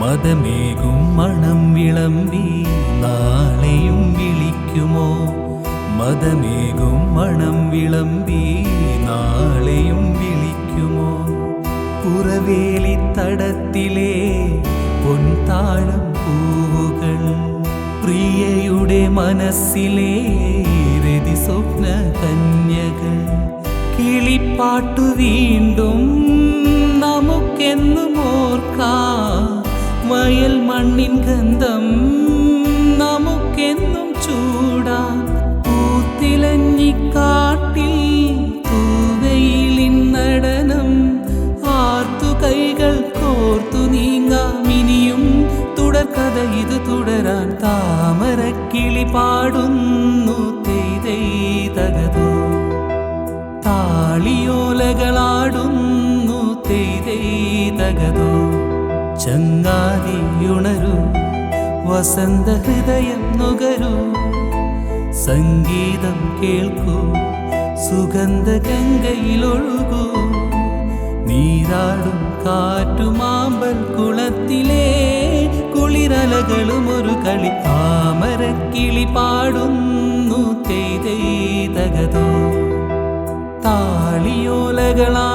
മദമേകും മണം വിളമ്പി നാളെയും വിളിക്കുമോ? മദമേകും മണം വിളമ്പി നാളെയും വിളിക്കുമോ? പുറവേലിത്തടത്തിലെ പൊൻതാഴം പൂവുകൾ, പ്രിയയുടെ മനസ്സിലെ രതി സ്വപ്ന കന്യകൾ, കിളിപ്പാട്ടു വീണ്ടും നമുക്കെന്നും ഓർക്കാം. വയൽ മണ്ണിൻ ഗന്ധം നമുക്കെന്നും ചൂടാം. പൂത്തിലഞ്ഞിക്കാട്ടിൽ തൂവയിലിൻ നടനം, ആർത്തു കൈകൾ കോർത്തു നീങ്ങാം. ഇനിയും തുടർക്കഥ ഇത് തുടരാൻ. താമരക്കിളി പാടുന്നു തെയ്തെയ്തകതോ, താളിയോലകളാടുന്നു തെയ്തെയ്തകതോ. ചങ്ങാതിയുണരൂ, വസന്ത ഹൃദയം നുകരൂ, സംഗീതം കേൾക്കൂ, സുഗന്ധ ഗംഗയിലൊഴുകൂ. നീരാടും കാറ്റുമാമ്പൽ കുളത്തിലെ കുളിരലകളും ഒരു കളി. താമരക്കിളി പാടുന്നു തെയ്തെയ്തകതോ, താളിയോലകളാ